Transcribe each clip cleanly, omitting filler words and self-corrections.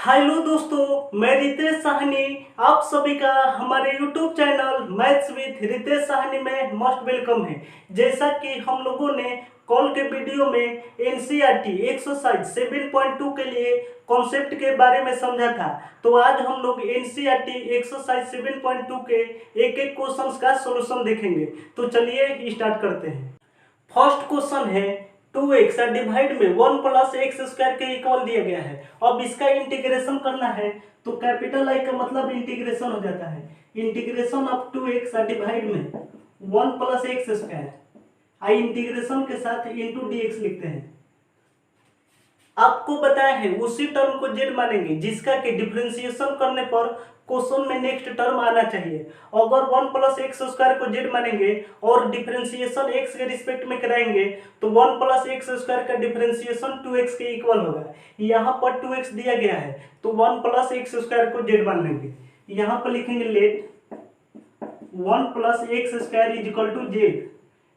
Hello दोस्तों, मैं रितेश साहनी आप सभी का हमारे YouTube channel maths with Ritesh Sahni में मोस्ट वेलकम है। जैसा कि हम लोगों ने कल के वीडियो में एनसीईआरटी एक्सरसाइज 7.2 के लिए कॉन्सेप्ट के बारे में समझा था, तो आज हम लोग एनसीईआरटी एक्सरसाइज 7.2 के एक एक क्वेश्चंस का सॉल्यूशन देखेंगे। तो चलिए स्टार्ट करते हैं। फर्स्ट क्वेश्चन है 2x डिवाइड में 1 प्लस एक्स स्क्वायर के इक्वल दिया गया है। अब इसका इंटीग्रेशन करना है, तो कैपिटल आई का मतलब इंटीग्रेशन हो जाता है। इंटीग्रेशन ऑफ 2x डिवाइड में 1 प्लस एक्स स्क्वायर, आई इंटीग्रेशन के साथ इंटू dx लिखते हैं। आपको बताया है उसी टर्म को z मानेंगे जिसका कि डिफरेंशिएशन करने पर क्वेश्चन में नेक्स्ट टर्म आना चाहिए। अगर 1 प्लस एक्स स्क्वायर को z मानेंगे और डिफरेंशिएशन x के रिस्पेक्ट में कराएंगे तो 1 प्लस एक्स स्क्वायर का डिफरेंशिएशन 2x के इक्वल होगा। यहाँ पर 2x दिया गया है तो 1 प्लस एक्स स्क्वायर को z मान लेंगे। यहाँ पर लिखेंगे let 1 plus x square is equal to z।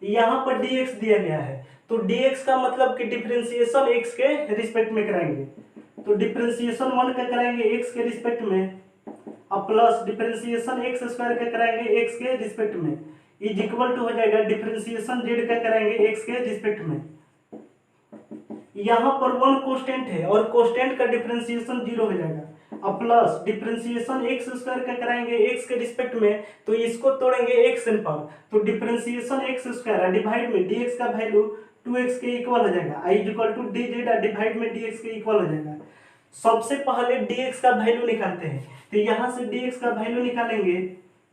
यहाँ पर dx दिया गया है तो dx का मतलब कि डिफरेंशिएशन x के रिस्पेक्ट में कराएंगे, तो डिफरेंशिएशन 1 का कराएंगे x के रिस्पेक्ट में और प्लस डिफरेंशिएशन एक्स स्क्वायर का कराएंगे x के रिस्पेक्ट में इज इक्वल टू हो जाएगा डिफरेंशिएशन z का कराएंगे x के रिस्पेक्ट में। यहाँ पर 1 कांस्टेंट है और कांस्टेंट का डिफरेंशिएशन 0 हो जाएगा और प्लस डिफरेंशिएशन एक्स स्क्वायर का कराएंगे x के रिस्पेक्ट में, तो इसको तोड़ेंगे x पर, तो डिफरेंशिएशन एक्स स्क्वायर डिवाइड में dx का वैल्यू 2x के इक्वल हो जाएगा, i equal to dz divide में dx के इक्वल हो जाएगा। सबसे पहले dx का वैल्यू निकालते हैं, तो यहाँ से dx का वैल्यू निकालेंगे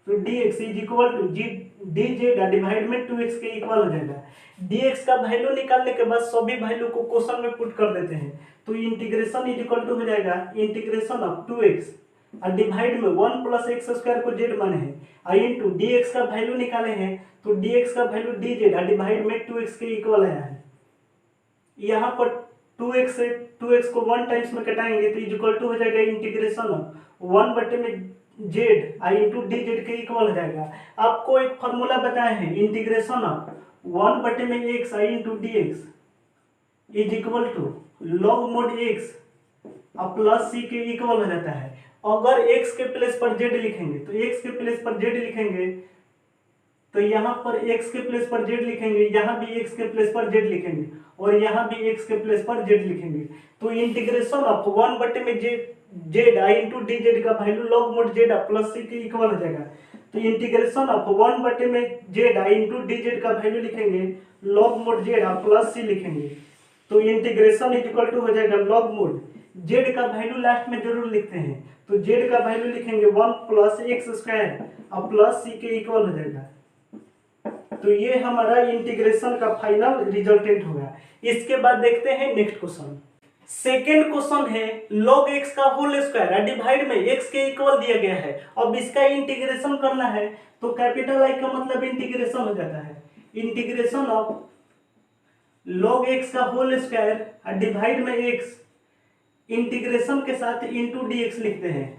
तो dx is equal to dz divide में 2x के इक्वल हो जाएगा। dx का वैल्यू निकालने के बाद सभी वैल्यू को क्वेश्चन में पुट कर देते हैं, तो इंटीग्रेशन इज इक्वल टू हो जाएगा इंटीग्रेशन ऑफ 2x और डिवाइड में 1 प्लस एक्स स्क्वायर को z माने हैं और इंटू dx का वैल्यू निकाले हैं तो dx का वैल्यू dz और डिवाइड में 2x के इक्वल आया है। यहाँ पर 2x से 2x को 1 टाइम्स में कटाएंगे तो इज इक्वल टू हो जाएगा इंटीग्रेशन ऑफ 1 बटे में z आई इंटू dz के इक्वल हो जाएगा। आपको एक फॉर्मूला बताए हैं इंटीग्रेशन ऑफ 1 बटे में x आई into dx is equal to log mod x और प्लस c के इक्वल हो जाता है। अगर x के प्लेस पर z लिखेंगे तो x के प्लेस पर z लिखेंगे, तो यहाँ पर x के प्लेस पर z लिखेंगे, यहाँ भी x के प्लेस पर z लिखेंगे और यहाँ भी x के प्लेस पर z लिखेंगे, तो इंटीग्रेशन ऑफ 1 बटे में z आई इंटू dz का value log mode z plus c के इक्वल हो जाएगा। तो इंटीग्रेशन ऑफ 1 बटे में z आई इंटू dz का वैल्यू लिखेंगे log mode z plus c लिखेंगे, तो इंटीग्रेशन इज इक्वल टू हो जाएगा लॉग मोड z का वैल्यू लास्ट में जरूर लिखते हैं, तो z का वैल्यू लिखेंगे 1 प्लस एक्स स्क्वायर और प्लस c के इक्वल हो जाएगा। तो ये हमारा इंटीग्रेशन का फाइनल रिजल्टेंट होगा। इसके बाद देखते हैं नेक्स्ट क्वेश्चन। सेकेंड क्वेश्चन है log x का होल स्क्वायर डिवाइड में x के इक्वल दिया गया है। अब इसका इंटीग्रेशन करना है तो कैपिटल आई का मतलब इंटीग्रेशन हो जाता है, इंटीग्रेशन ऑफ log x का होल स्क्वायर डिवाइड में x इंटीग्रेशन के साथ इंटू dx लिखते हैं।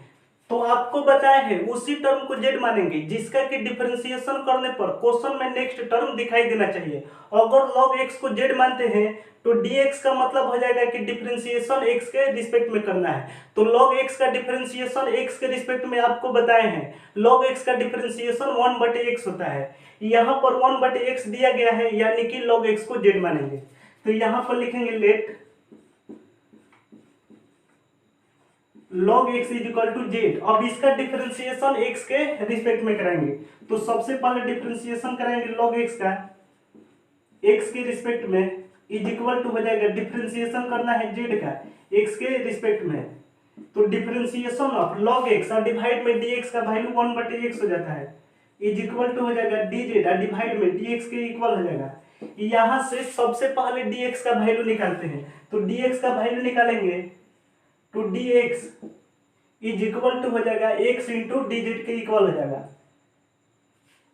तो आपको बताया है उसी टर्म को z मानेंगे जिसका कि डिफरेंशिएशन करने पर क्वेश्चन में नेक्स्ट टर्म दिखाई देना चाहिए। अगर log x को z मानते हैं तो dx का मतलब हो जाएगा कि डिफरेंशिएशन x के रिस्पेक्ट में करना है, तो log x का डिफरेंशिएशन x के रिस्पेक्ट में आपको बताए हैं log x का डिफरेंशिएशन 1 बटे x होता है। यहाँ पर 1 बटे x दिया गया है यानी कि log x को z मानेंगे, तो यहाँ पर लिखेंगे let log x is equal to z। अब इसका डिफरेंशिएशन x के रिस्पेक्ट में कराएंगे, तो सबसे पहले डिफरेंशिएशन कराएंगे log x का x के रिस्पेक्ट में इज इक्वल टू हो जाएगा डिफरेंशिएशन करना है z का x के रिस्पेक्ट में, तो डिफरेंशिएशन ऑफ log x और डिवाइड में dx का वैल्यू 1 बटे x हो जाता है इज इक्वल टू हो जाएगा dz और डिवाइड में dx के इक्वल हो जाएगा। यहाँ से सबसे पहले dx का वैल्यू निकालते हैं, तो dx का वैल्यू निकालेंगे तो dx इज इक्वल टू हो जाएगा x इंटू dz के इक्वल हो जाएगा।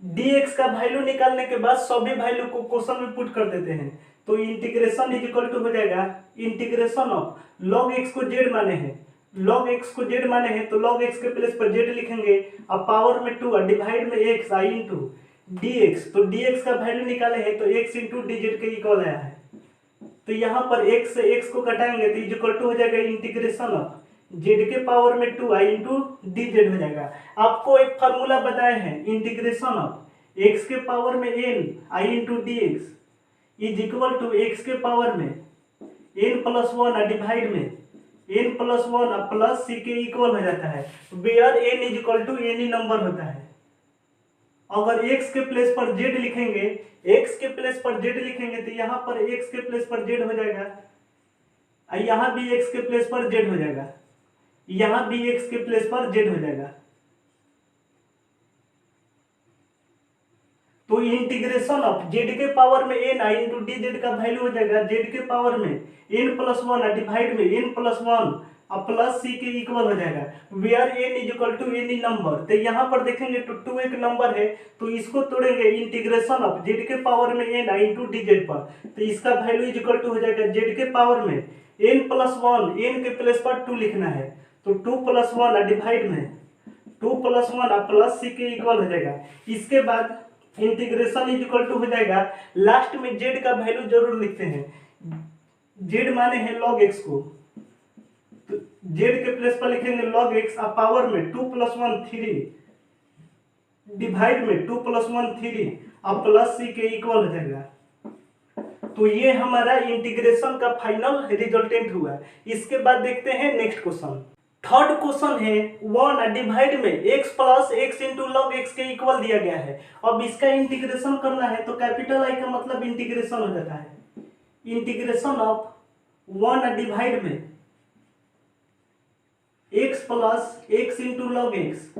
dx का वैल्यू निकालने के बाद सभी वैल्यू को क्वेश्चन में पुट कर देते हैं, तो इंटीग्रेशन इज इक्वल टू हो जाएगा इंटीग्रेशन ऑफ log x को z माने हैं, log x को z माने हैं तो log x के प्लेस पर z लिखेंगे और पावर में 2 और डिवाइड में x आई इंटू dx, तो dx का वैल्यू निकाले हैं तो x इंटू dz के इक्वल आया है। तो यहाँ पर x से x को घटाएंगे तो इज इक्वल टू हो जाएगा इंटीग्रेशन ऑफ जेड के पावर में 2 आई इंटू डी जेड हो जाएगा। आपको एक फार्मूला बताए हैं, इंटीग्रेशन ऑफ एक्स के पावर में एन आई into d x is equal to x के पावर में एन प्लस वन डिवाइड में n plus one plus c के इक्वल हो जाता है, where n is equal to any number होता है। अगर x के प्लेस पर z लिखेंगे, x के प्लेस पर z लिखेंगे तो यहाँ पर x के प्लेस पर z हो जाएगा, यहाँ भी x के प्लेस पर z हो जाएगा, यहाँ भी x के प्लेस पर z हो जाएगा। तो इंटीग्रेशन ऑफ z के पावर में n आई इंटू डी जेड का वैल्यू हो जाएगा z के पावर में n प्लस वन डिवाइड में n plus one plus c के इक्वल हो जाएगा, where n is equal to any number. तो यहाँ पर देखेंगे तो 2 एक नंबर है, तो इसको तोड़ेंगे इंटीग्रेशन ऑफ z के पावर में n आई इंटू डी जेड पर, तो इसका वैल्यू इज इक्वल टू हो जाएगा z के पावर में n प्लस वन, n के प्लेस पर 2 लिखना है, तो 2 प्लस वन डिवाइड में 2 प्लस वन प्लस सी के इक्वल हो जाएगा। इसके बाद इंटीग्रेशन इज इक्वल टू हो जाएगा, लास्ट में z का वैल्यू जरूर लिखते हैं, z माने है log x को, तो z के प्लेस पर लिखेंगे log x पावर में 2 प्लस वन 3 डिवाइड में 2 प्लस वन 3 प्लस सी के इक्वल हो जाएगा। तो ये हमारा इंटीग्रेशन का फाइनल रिजल्टेंट हुआ। इसके बाद देखते हैं नेक्स्ट क्वेश्चन। थर्ड क्वेश्चन है 1 डिवाइड में x plus x into log x के इक्वल दिया गया है। अब इसका इंटीग्रेशन करना है, तो कैपिटल आई का मतलब इंटीग्रेशन हो जाता है, इंटीग्रेशन ऑफ 1 डिवाइड में x plus x into log x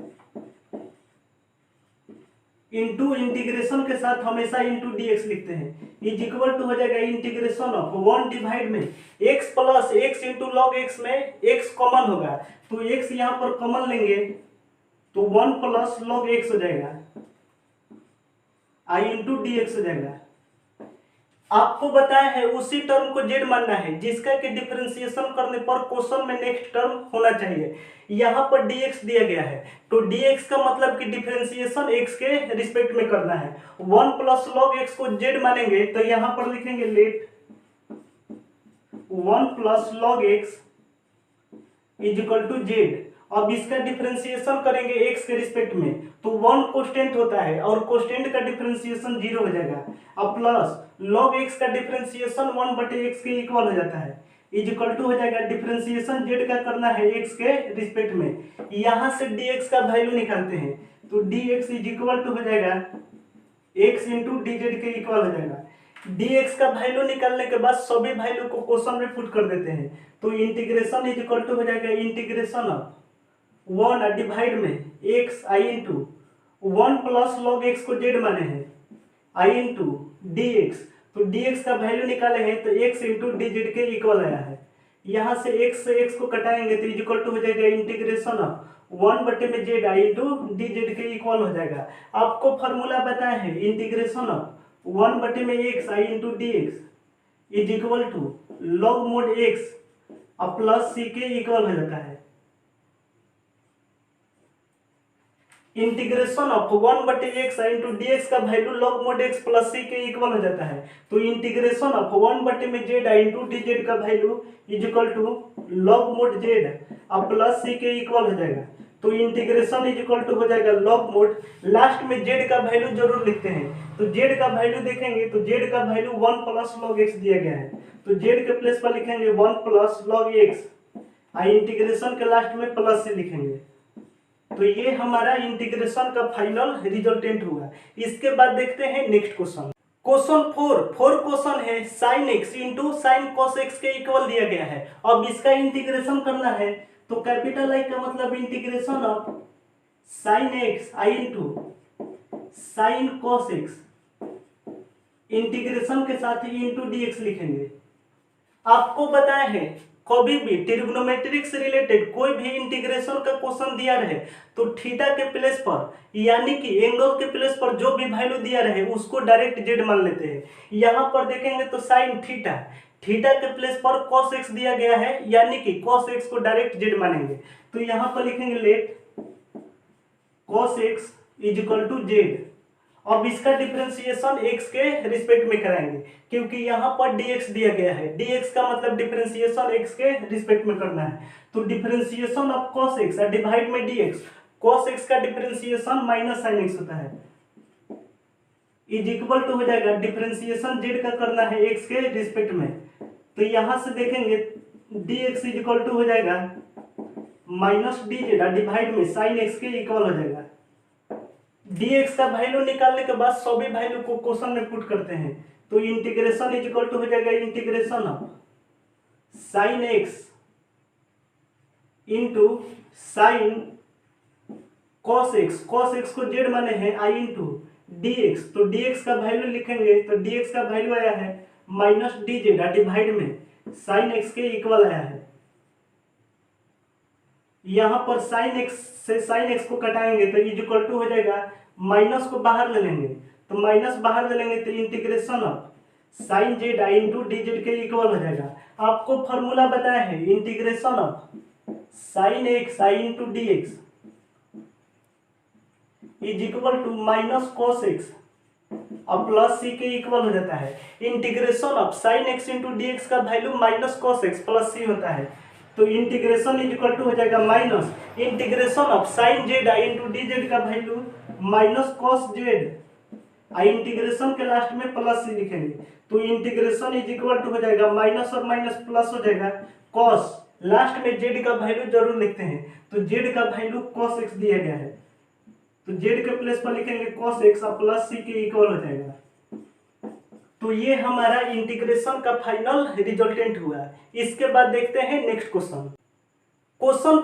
into integration के साथ हमेशा इंटू dx लिखते हैं, इज इक्वल टू हो जाएगा इंटीग्रेशन ऑफ 1 डिवाइड में x plus x into log x में x कॉमन होगा, तो x यहाँ पर कॉमन लेंगे तो 1 प्लस लॉग एक्स हो जाएगा, i इंटू डी एक्स हो जाएगा। आपको बताया है उसी टर्म को z मानना है जिसका कि डिफरेंशिएशन करने पर क्वेश्चन में नेक्स्ट टर्म होना चाहिए। यहाँ पर dx दिया गया है, तो dx का मतलब कि डिफरेंशिएशन x के रिस्पेक्ट में करना है। 1 प्लस लॉग x को z मानेंगे तो यहाँ पर लिखेंगे let 1 plus log x is equal to z। अब इसका डिफरेंशिएशन करेंगे x के रिस्पेक्ट में, तो 1 कांस्टेंट होता है और कांस्टेंट का डिफरेंशिएशन 0 हो जाएगा। अब प्लस log x का डिफरेंशिएशन 1/x के इक्वल हो जाता है, इज इक्वल टू हो जाएगा डिफरेंशिएशन z का करना है x के रिस्पेक्ट में। यहाँ से dx का वैल्यू निकालते हैं, तो dx इज इक्वल टू हो जाएगा x इंटू डी जेड के इक्वल हो जाएगा। dx का वैल्यू निकालने के बाद सभी वैल्यू को क्वेश्चन में पुट कर देते हैं, तो इंटीग्रेशन इज इक्वल टू हो जाएगा इंटीग्रेशन ऑफ 1 डिवाइड में x आई इंटू 1 प्लस लॉग एक्स को z माने हैं i इंटू डी एक्स, तो dx का वैल्यू निकाले हैं तो x इंटू डी जेड के इक्वल आया है। यहाँ से x से x को कटाएंगे तो इक्वल टू हो जाएगा integration of 1/z i into d z के इक्वल हो जाएगा। आपको फार्मूला बताया है integration of 1/x i into d x is equal to log mod x plus c के इक्वल हो जाता है। Integration of 1/x into dx का value log mod x plus c के इक्वल हो जाता है, तो integration of 1/z into dz का value is equal to log mod z plus c के इक्वल हो जाएगा। तो इंटीग्रेशन इज इक्वल टू हो जाएगा log mod, लास्ट में z का वैल्यू जरूर लिखते हैं, तो z का वैल्यू देखेंगे तो z का वैल्यू 1 प्लस log x दिया गया है, तो z के प्लेस पर लिखेंगे 1 प्लस log x, इंटीग्रेशन के लास्ट में प्लस से लिखेंगे। तो ये हमारा इंटीग्रेशन का फाइनल रिजल्टेंट हुआ। इसके बाद देखते हैं नेक्स्ट क्वेश्चन। क्वेश्चन 4 क्वेश्चन है sin x into sine cos x के इक्वल दिया गया है। अब इसका इंटीग्रेशन करना है, तो कैपिटल आई का मतलब integration of sin x i into sine cos x integration के साथ ही इंटू dx लिखेंगे। आपको बताया है कभी भी ट्रिग्नोमेट्रिक से रिलेटेड कोई भी इंटीग्रेशन का क्वेश्चन दिया रहे तो थीटा के प्लेस पर यानी कि एंगल के प्लेस पर जो भी वैल्यू दिया रहे उसको डायरेक्ट जेड मान लेते हैं। यहाँ पर देखेंगे तो साइन थीटा, थीटा के प्लेस पर cos x दिया गया है यानी कि cos x को डायरेक्ट जेड मानेंगे, तो यहाँ पर लिखेंगे let cos x is equal to z. अब इसका डिफरेंशिएशन x के रिस्पेक्ट में कराएंगे, क्योंकि यहाँ पर dx दिया गया है। dx का मतलब डिफरेंशिएशन x के रिस्पेक्ट में करना है। तो differentiation of cos x divide में dx, cos x का डिफरेंशिएशन माइनस साइन x होता है, इज इक्वल टू हो जाएगा डिफरेंशिएशन z का करना है x के रिस्पेक्ट में। तो यहाँ से देखेंगे dx इज इक्वल टू हो जाएगा माइनस dz डिवाइड में साइन x के इक्वल हो जाएगा। dx का वैल्यू निकालने के बाद सभी वैल्यू को क्वेश्चन में पुट करते हैं। तो इंटीग्रेशन इज इक्वल टू हो जाएगा integration of sine x into sine cos x को z माने हैं i इंटू dx। तो dx का वैल्यू लिखेंगे तो dx का वैल्यू आया है माइनस dz डिवाइड में साइन x के इक्वल आया है। यहाँ पर साइन x से साइन x को कटाएंगे तो इज इक्वल टू हो जाएगा, माइनस को बाहर ले लेंगे तो माइनस बाहर ले लेंगे तो इंटीग्रेशन ऑफ साइन z आई इंटू dz के इक्वल हो जाएगा। आपको फॉर्मूला बताया है इंटीग्रेशन ऑफ साइन x आई into dx is equal to minus cos x और प्लस c के इक्वल हो जाता है। Integration of sine x into dx का value minus cos x plus c होता है। तो इंटीग्रेशन इज इक्वल टू हो जाएगा minus integration of sine z आई इंटू dz का वैल्यू माइनस कॉस z आई इंटीग्रेशन के लास्ट में प्लस c लिखेंगे। तो इंटीग्रेशन इज इक्वल टू हो जाएगा माइनस और माइनस प्लस हो जाएगा कॉस, लास्ट में z का वैल्यू जरूर लिखते हैं। तो z का वैल्यू कॉस x दिया गया है तो z के प्लेस पर लिखेंगे cos x और प्लस c के इक्वल हो जाएगा। तो ये हमारा इंटीग्रेशन का फाइनल रिजल्टेंट हुआ। इसके बाद देखते हैं next question. Question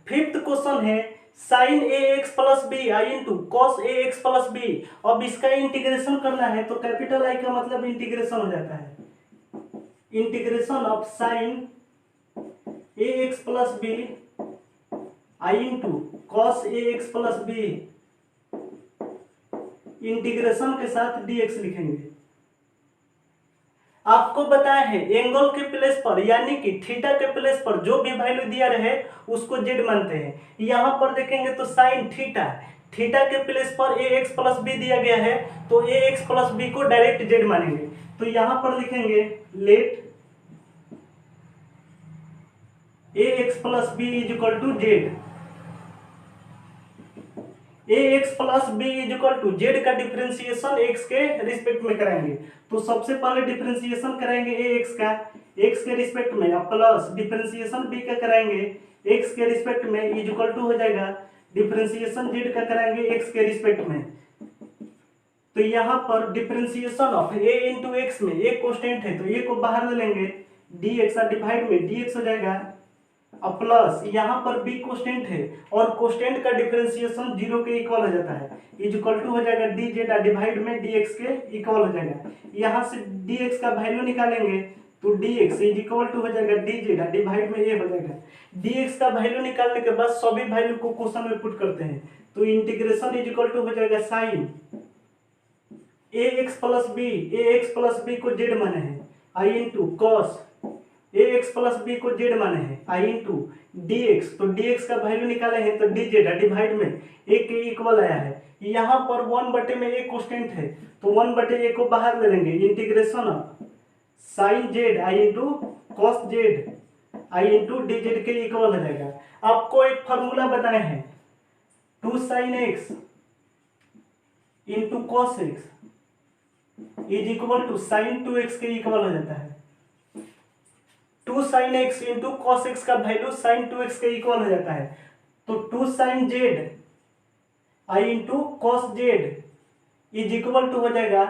fifth question है साइन ax प्लस बी आई into cos ax plus b. अब इसका इंटीग्रेशन करना है तो कैपिटल आई का मतलब इंटीग्रेशन हो जाता है integration of sine ax plus b I into cos ax plus b integration के साथ dx लिखेंगे। आपको बताया है एंगल के प्लेस पर यानी कि थीटा के प्लेस पर जो भी वैल्यू दिया रहे उसको z मानते हैं। यहाँ पर देखेंगे तो साइन थीटा के प्लेस पर ax प्लस बी दिया गया है तो ax प्लस बी को डायरेक्ट z मानेंगे। तो यहाँ पर लिखेंगे let ax plus b is equal to z। ax plus b is equal to z का डिफरेंशिएशन x के रिस्पेक्ट में कराएंगे। तो सबसे पहले डिफरेंशिएशन कराएंगे ax का x के रिस्पेक्ट में और प्लस डिफरेंशिएशन b का कराएंगे x के रिस्पेक्ट में इज इक्वल टू हो जाएगा डिफरेंशिएशन z का कराएंगे x के रिस्पेक्ट में। तो यहाँ पर differentiation of a into x में एक कांस्टेंट है तो a को बाहर ले लेंगे dx और डिवाइड में dx हो जाएगा और प्लस यहाँ पर b कांस्टेंट है और कांस्टेंट का डिफरेंशिएशन 0 के इक्वल हो जाता है इज इक्वल टू हो जाएगा dz डिवाइड में dx के इक्वल हो जाएगा। यहाँ से dx का वैल्यू निकालेंगे तो dx इज इक्वल टू हो जाएगा dz डिवाइड में ये हो जाएगा। dx का वैल्यू निकालने के बाद सभी वैल्यू को क्वेश्चन में पुट करते हैं। तो इंटीग्रेशन इज इक्वल टू हो जाएगा साइन ax प्लस बी को z माने हैं i into cos ax plus b को z माने हैं आई इंटू dx। तो dx का वैल्यू निकाले हैं तो dz डिवाइड में a के इक्वल आया है। यहाँ पर 1/a में एक कांस्टेंट है तो 1/a को बाहर ले लेंगे इंटीग्रेशन ऑफ साइन z आई इंटू कॉस z आई इंटू dz के इक्वल हो जाएगा। आपको एक फार्मूला बताए हैं 2 sin x into cos x is equal to sine 2x के इक्वल हो जाता है। 2 sin x into cos x का वैल्यू साइन 2x के इक्वल हो जाता है। तो 2 sin z आई into cos z is equal to हो जाएगा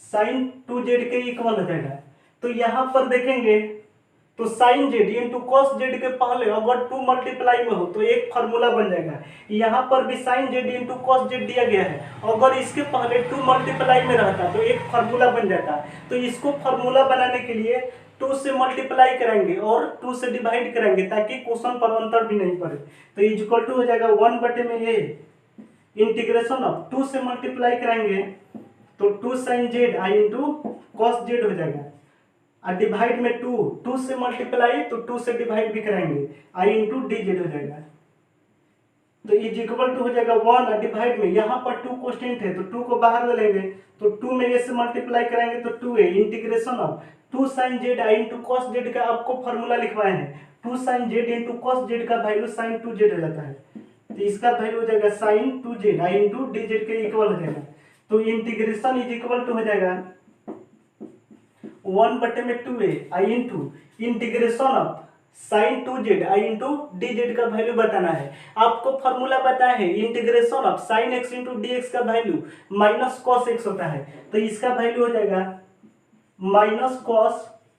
साइन 2z के इक्वल हो जाएगा। तो यहाँ पर देखेंगे तो sine z into cos z के पहले अगर 2 मल्टीप्लाई में हो तो एक फार्मूला बन जाएगा। यहाँ पर भी sine z into cos z दिया गया है, अगर इसके पहले 2 मल्टीप्लाई में रहता तो एक फार्मूला बन जाता। तो इसको फार्मूला बनाने के लिए 2 से मल्टीप्लाई कराएंगे और 2 से डिवाइड कराएंगे ताकि क्वेश्चन पर अंतर भी नहीं पड़े। तो इज इक्वल टू हो जाएगा 1/a में ये इंटीग्रेशन ऑफ 2 से मल्टीप्लाई कराएंगे तो 2 sin z आई इंटू कॉस z हो जाएगा और डिवाइड में 2 से मल्टीप्लाई तो 2 से डिवाइड भी कराएंगे आई इंटू dz हो जाएगा। तो इज इक्वल टू हो जाएगा 1 डिवाइड में, यहाँ पर 2 कांस्टेंट है तो 2 को बाहर ले लेंगे, तो 2 में a से मल्टीप्लाई कराएंगे तो 2a integration of 2 sin z i into cos Z का आपको फॉर्मूला लिखवाए हैं, 2 sin z into cos Z का वैल्यू sin 2z हो जाता है, तो इसका वैल्यू हो जाएगा sin 2z i into dz के इक्वल हो जाएगा। तो इंटीग्रेशन इज इक्वल टू हो जाएगा 1/2a i into integration of sin 2z i into dz का वैल्यू बताना है। आपको फॉर्मूला बताया है integration of sin x into dx का वैल्यू माइनस cos x होता है, तो इसका वैल्यू हो जाएगा माइनस cos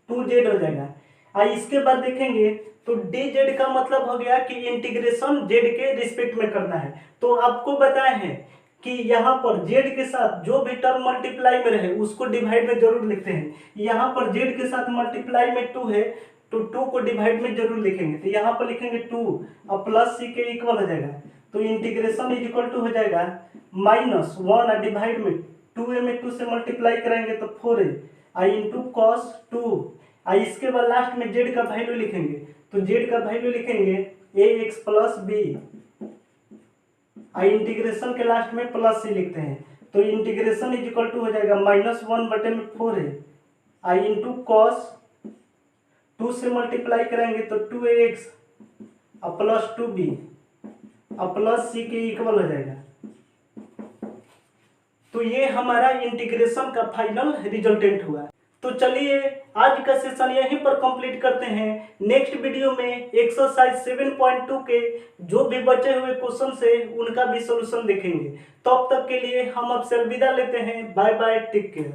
2z हो जाएगा। इसके बाद देखेंगे तो dz का मतलब हो गया कि इंटीग्रेशन z के रिस्पेक्ट में करना है, तो आपको बताया है कि यहाँ पर z के साथ जो भी टर्म मल्टीप्लाई में रहे उसको डिवाइड में जरूर लिखते हैं। यहाँ पर z के साथ मल्टीप्लाई में 2 है तो 2 को डिवाइड में जरूर लिखेंगे, तो यहाँ पर लिखेंगे 2 और प्लस c के इक्वल हो जाएगा, तो इंटीग्रेशन इज इक्वल टू हो जाएगा माइनस 1 डिवाइड में 2a में 2 से मल्टीप्लाई कराएंगे तो 4a i इंटू कॉस 2 आई, इसके बाद लास्ट में z का वैल्यू लिखेंगे, तो z का वैल्यू लिखेंगे ax प्लस बी, आई इंटीग्रेशन के लास्ट में प्लस c लिखते हैं, तो इंटीग्रेशन इज इक्वल टू हो जाएगा -1/4a आई इंटू कॉस 2 से मल्टीप्लाई करेंगे तो 2ax और प्लस 2b और प्लस c के इक्वल हो जाएगा। तो ये हमारा इंटीग्रेशन का फाइनल रिजल्टेंट हुआ। तो चलिए आज का सेशन यहीं पर कंप्लीट करते हैं। नेक्स्ट वीडियो में एक्सरसाइज 7.2 के जो भी बचे हुए क्वेश्चन है उनका भी सॉल्यूशन देखेंगे। तब तक के लिए हम आपसे अलविदा लेते हैं। Bye bye, take care.